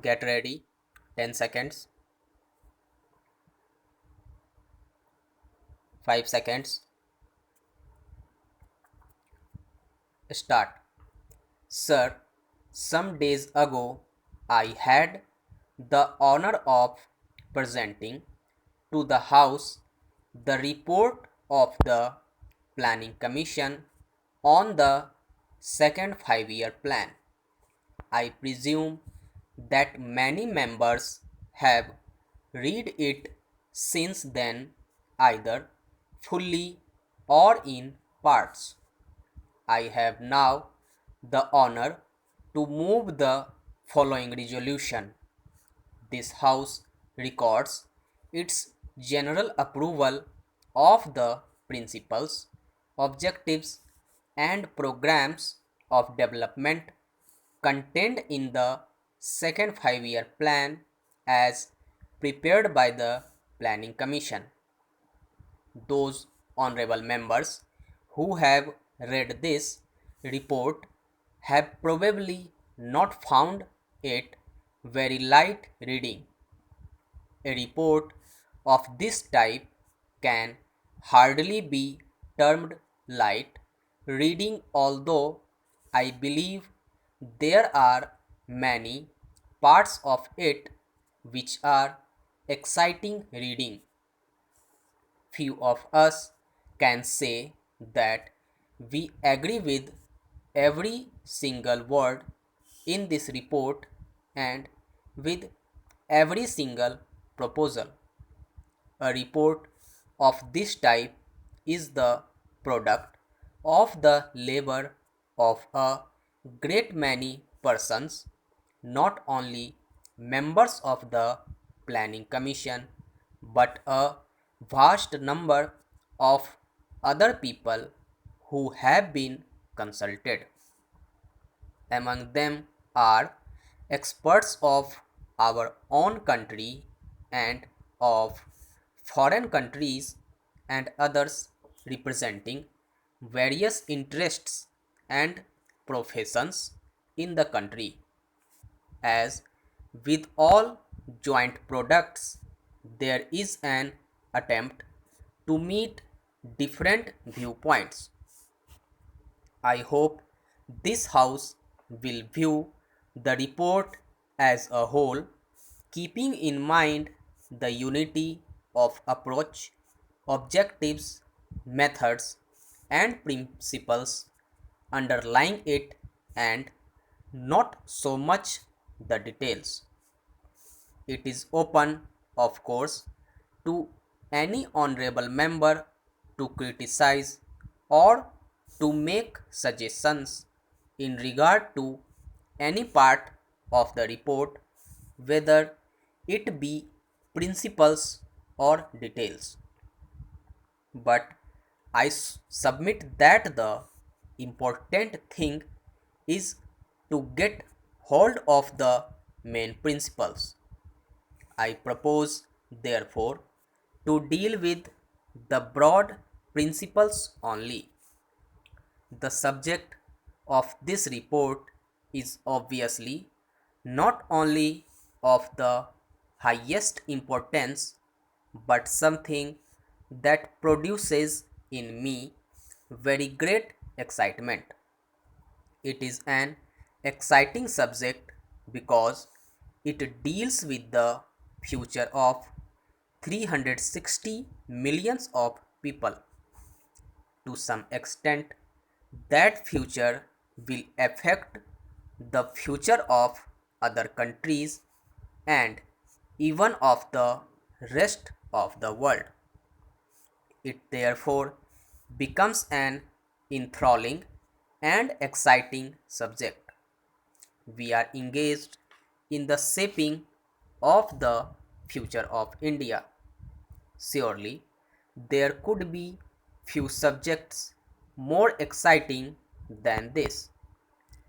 Get ready. 10 seconds. 5 seconds. Start. Sir, some days ago I had the honor of presenting to the House the report of the Planning Commission on the second 5-year plan. I presume that many members have read it since then, either fully or in parts. I have now the honor to move the following resolution. This House records its general approval of the principles, objectives, and programs of development contained in the second 5-year plan as prepared by the Planning Commission. Those honorable members who have read this report have probably not found it very light reading. A report of this type can hardly be termed light reading, although I believe there are many parts of it which are exciting reading. Few of us can say that we agree with every single word in this report and with every single proposal. A report of this type is the product of the labor of a great many persons, not only members of the Planning Commission, but a vast number of other people who have been consulted. Among them are experts of our own country and of foreign countries and others representing various interests and professions in the country. As with all joint products, there is an attempt to meet different viewpoints. I hope this House will view the report as a whole, keeping in mind the unity of approach, objectives, methods, and principles underlying it, and not so much the details. It is open, of course, to any honorable member to criticize or to make suggestions in regard to any part of the report, whether it be principles or details. But I submit that the important thing is to get hold of the main principles. I propose, therefore, to deal with the broad principles only. The subject of this report is obviously not only of the highest importance, but something that produces in me very great excitement. It is an exciting subject because it deals with the future of 360 millions of people. To some extent, that future will affect the future of other countries and even of the rest of the world. It therefore becomes an enthralling and exciting subject. We are engaged in the shaping of the future of India. Surely, there could be few subjects more exciting than this.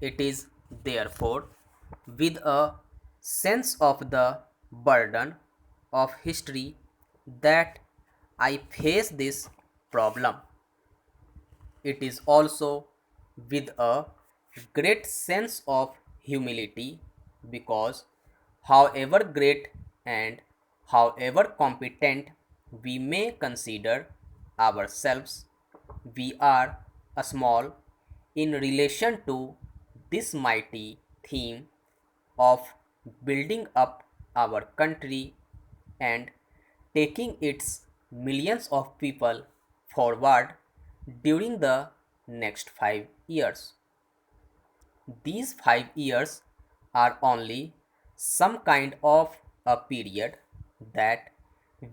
It is therefore with a sense of the burden of history that I face this problem. It is also with a great sense of humility because However great and however competent we may consider ourselves, we are small in relation to this mighty theme of building up our country and taking its millions of people forward during the next 5 years. These 5 years are only some kind of a period that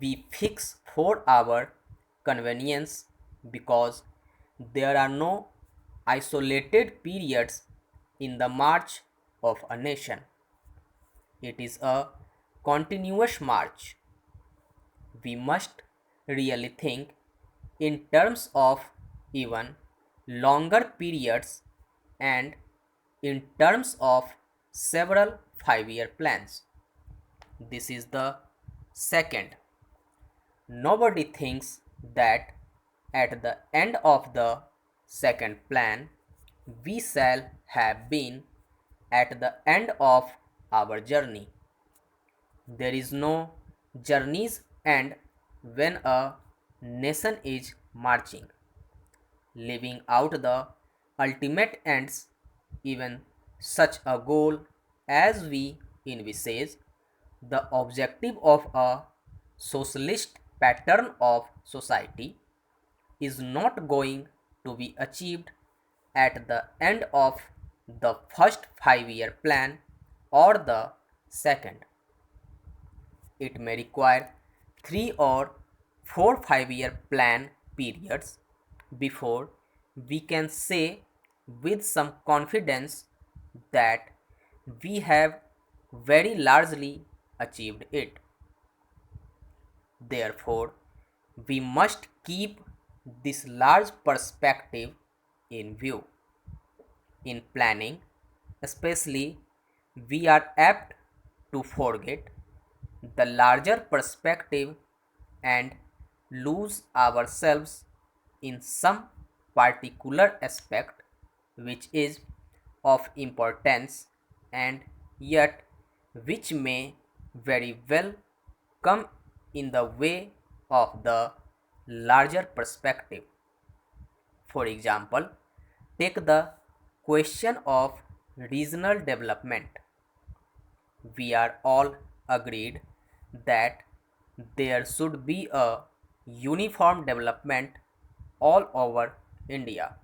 we fix for our convenience because there are no isolated periods in the march of a nation. It is a continuous march. We must really think in terms of even longer periods and in terms of several 5 year plans. This is the second. Nobody thinks that at the end of the second plan, we shall have been at the end of our journey. There is no journey's end when a nation is marching, leaving out the ultimate ends, even such a goal as we envisage, the objective of a socialist pattern of society is not going to be achieved at the end of the first 5 year plan or the second. It may require 3 or 4 5 year plan periods before we can say with some confidence that we have very largely achieved it. Therefore, we must keep this large perspective in view. In planning, especially, we are apt to forget the larger perspective and lose ourselves in some particular aspect which is of importance and yet which may very well come in the way of the larger perspective. For example, take the question of regional development. We are all agreed that there should be a uniform development all over India.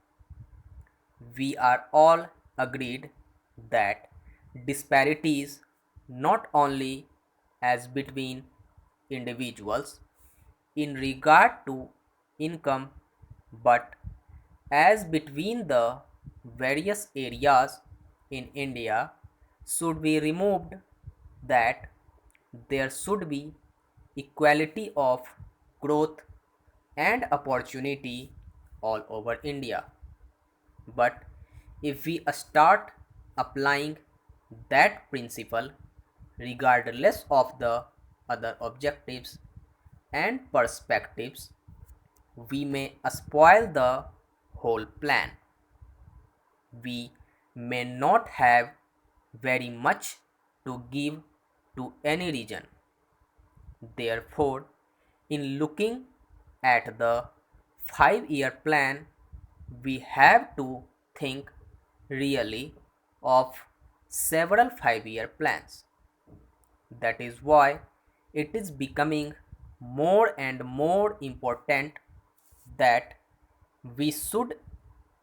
We are all agreed that disparities not only as between individuals in regard to income but as between the various areas in India should be removed, that there should be equality of growth and opportunity all over India. But if we start applying that principle regardless of the other objectives and perspectives, we may spoil the whole plan. We may not have very much to give to any region. Therefore, in looking at the 5 year plan, we have to think really of several 5 year plans. That is why it is becoming more and more important that we should,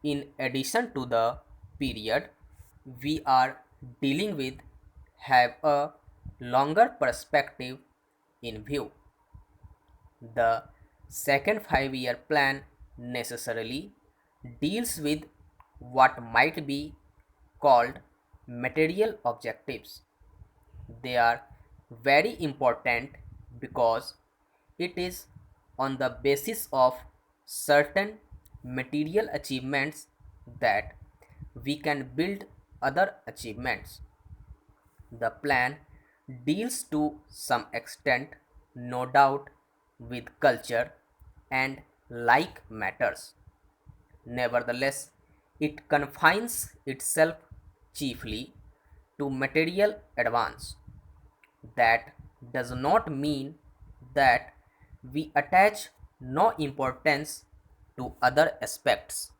in addition to the period we are dealing with, have a longer perspective in view. The second 5 year plan necessarily deals with what might be called material objectives. They are very important because it is on the basis of certain material achievements that we can build other achievements. The plan deals to some extent, no doubt, with culture and like matters. Nevertheless, it confines itself chiefly to material advance. that does not mean that we attach no importance to other aspects.